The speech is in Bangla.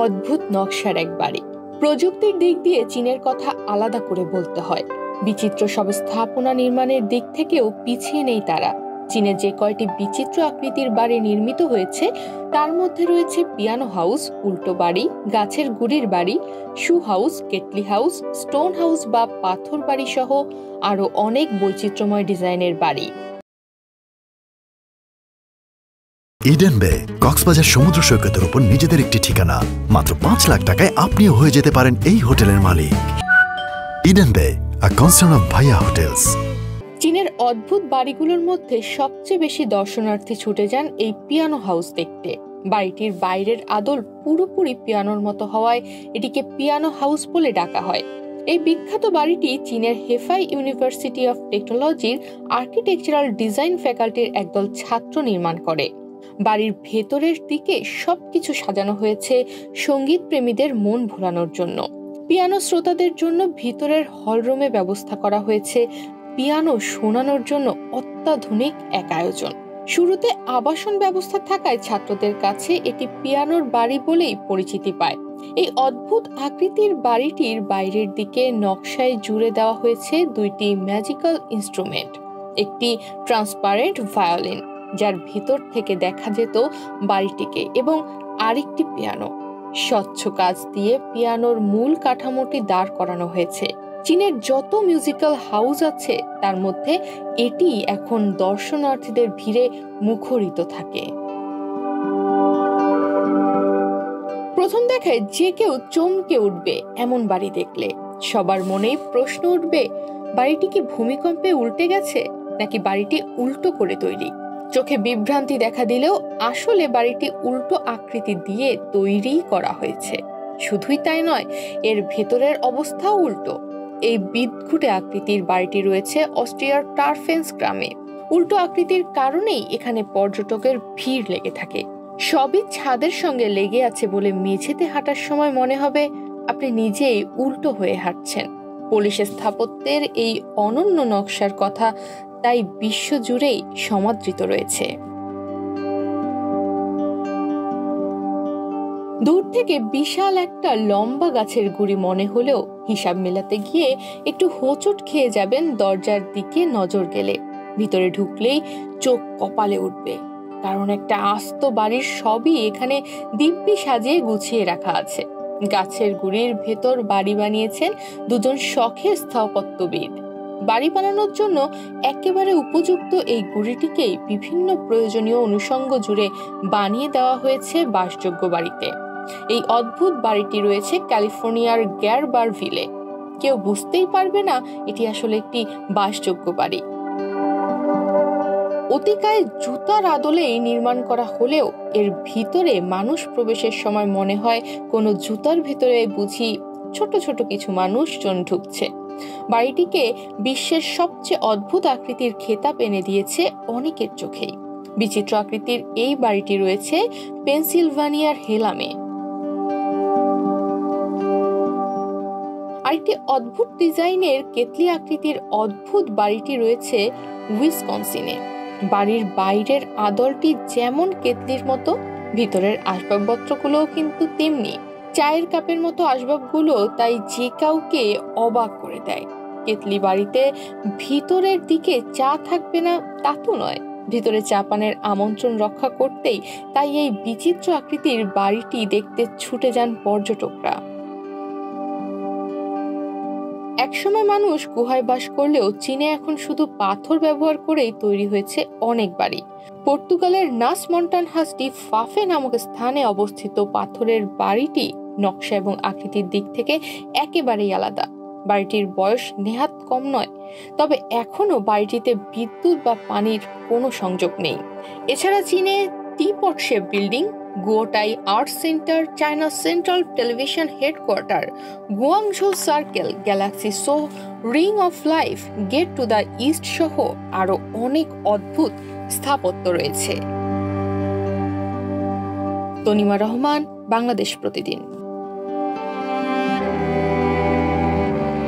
অদ্ভুত নকশার এক বাড়ি। প্রযুক্তির দিক দিয়ে চীনের কথা আলাদা করে বলতে হয়। বিচিত্র সব স্থাপনা নির্মাণের দিক থেকেও পিছিয়ে নেই তারা। চীনে যে কয়টি বিচিত্র আকৃতির বাড়ি নির্মিত হয়েছে তার মধ্যে রয়েছে পিয়ানো হাউস, উল্টো বাড়ি, গাছের গুড়ির বাড়ি, shoe house, kettle house, stone house বা পাথর বাড়ি সহ আরো অনেক বৈচিত্র্যময় ডিজাইনের বাড়ি। ইডেন বে কক্সবাজার সমুদ্র সৈকতের উপর নিজেদের একটি ঠিকানা। মাত্র ৫ লাখ টাকায় আপনিও হয়ে যেতে পারেন এই হোটেলের মালিক। ইডেন বে, আ কনসার্ন অফ ভাইয়া হোটেলস। চীনের অদ্ভুত বাড়িগুলোর মধ্যে সবচেয়ে বেশি দর্শনার্থী ছুটে যান এই পিয়ানো হাউস দেখতে। বাড়িটির বাইরের আদল পুরোপুরি পিয়ানোর মতো হওয়ায় এটিকে পিয়ানো হাউস বলে ডাকা হয়। এই বিখ্যাত বাড়িটি চীনের হেফাই ইউনিভার্সিটি অফ টেকনোলজির আর্কিটেকচারাল ডিজাইন ফ্যাকাল্টির একদল ছাত্র নির্মাণ করে। বাড়ির ভেতরের দিকে সবকিছু সাজানো হয়েছে সঙ্গীত প্রেমীদের মন ভোলানোর জন্য। পিয়ানো শ্রোতাদের জন্য ভিতরের হলরুমে ব্যবস্থা করা হয়েছে পিয়ানো শোনানোর জন্য অত্যাধুনিক এক আয়োজন। শুরুতে আবাসন ব্যবস্থা থাকায় ছাত্রদের কাছে এটি পিয়ানোর বাড়ি বলেই পরিচিতি পায়। এই অদ্ভুত আকৃতির বাড়িটির বাইরের দিকে নকশায় জুড়ে দেওয়া হয়েছে দুইটি ম্যাজিক্যাল ইনস্ট্রুমেন্ট, একটি ট্রান্সপারেন্ট ভায়োলিন যার ভিতর থেকে দেখা যেত বাড়িটিকে, এবং আরেকটি পিয়ানো। স্বচ্ছ কাচ দিয়ে পিয়ানোর মূল কাঠামোটি দাঁড় করানো হয়েছে। চীনের যত মিউজিক্যাল হাউস আছে তার মধ্যে এটি এখন দর্শনার্থীদের ভিড়ে মুখরিত থাকে। প্রথম দেখায় যে কেউ চমকে উঠবে এমন বাড়ি দেখলে। সবার মনেই প্রশ্ন উঠবে, বাড়িটি কি ভূমিকম্পে উল্টে গেছে নাকি বাড়িটি উল্টো করে তৈরি? চোখে বিভ্রান্তি দেখা দিলেও আসলে বাড়িটি উল্টো আকৃতি দিয়ে তৈরি করা হয়েছে। শুধুই তাই নয়, এর ভেতরের অবস্থাও উল্টো। এই বিদঘুটে আকৃতির বাড়িটি রয়েছে অস্ট্রিয়ার টারফেন্স গ্রামে। উল্টো আকৃতির কারণেই এখানে পর্যটকের ভিড় লেগে থাকে। সবই ছাদের সঙ্গে লেগে আছে বলে মেঝেতে হাঁটার সময় মনে হবে আপনি নিজেই উল্টো হয়ে হাঁটছেন। পোলিশ স্থাপত্যের এই অনন্য নকশার কথা তাই বিশ্বজুড়েই সমাদৃত রয়েছে। দূর থেকে বিশাল একটা লম্বা গাছের গুড়ি মনে হলেও হিসাব মেলাতে গিয়ে একটু হোঁচট খেয়ে যাবেন দরজার দিকে নজর গেলে। ভিতরে ঢুকলেই চোখ কপালে উঠবে, কারণ একটা আস্ত বাড়ির সবই এখানে দিব্যি সাজিয়ে গুছিয়ে রাখা আছে। গাছের গুড়ির ভেতর বাড়ি বানিয়েছেন দুজন শখের স্থাপত্যবিদ। বাড়ি বানানোর জন্য একেবারে উপযুক্ত এই গুড়িটিকেই বিভিন্ন প্রয়োজনীয় অনুষঙ্গ জুড়ে বানিয়ে দেওয়া হয়েছে বাসযোগ্য বাড়িতে। এই অদ্ভুত বাড়িটি রয়েছে ক্যালিফোর্নিয়ার গ্যারবারভিলে। কেউ বুঝতেই পারবে না এটি আসলে একটি বাসযোগ্য বাড়ি। অতিকায় জুতার আদলেই নির্মাণ করা হলেও এর ভিতরে মানুষ প্রবেশের সময় মনে হয় কোনো জুতার ভিতরে বুঝি ছোট ছোট কিছু মানুষজন ঢুকছে। বাড়িটিকে বিশ্বের সবচেয়ে অদ্ভুত আকৃতির খেতাব এনে দিয়েছে অনেকের চোখেই। বিচিত্র আকৃতির এই বাড়িটি রয়েছে পেনসিলভানিয়ার হেলামে। আরেকটি অদ্ভুত ডিজাইনের কেতলি আকৃতির অদ্ভুত বাড়িটি রয়েছে উইসকনসিনে। বাড়ির বাইরের আদলটি যেমন কেতলির মতো, ভিতরের আসবাবপত্রগুলোও কিন্তু তেমনি। চায়ের কাপের মতো আসবাবগুলো তাই যে কাউকে অবাক করে দেয়। কেতলি বাড়িতে ভিতরের দিকে চা থাকবে না তা তো নয়, ভিতরে চা পানের আমন্ত্রণ রক্ষা করতেই তাই এই বিচিত্র আকৃতির বাড়িটি দেখতে ছুটে যান পর্যটকরা। একসময় মানুষ গুহায় বাস করলেও চীনে এখন শুধু পাথর ব্যবহার করেই তৈরি হয়েছে অনেক বাড়ি। পর্তুগালের নাস মন্টানহাস ডি ফাফে নামক স্থানে অবস্থিত পাথরের বাড়িটি নকশা এবং আকৃতির দিক থেকে একেবারেই আলাদা। বাড়িটির বয়স নেহাত কম নয়, তবে এখনো বাড়িটিতে বিদ্যুৎ বা পানির কোনো সংযোগ নেই। এছাড়া চীনে teapot shape building, Guotai art centre, China central television headquarter, Guangzhou circle, galaxy show, ring of life, gate to the east সহ আরো অনেক অদ্ভুত স্থাপত্য রয়েছে। তনিমা রহমান, বাংলাদেশ প্রতিদিন।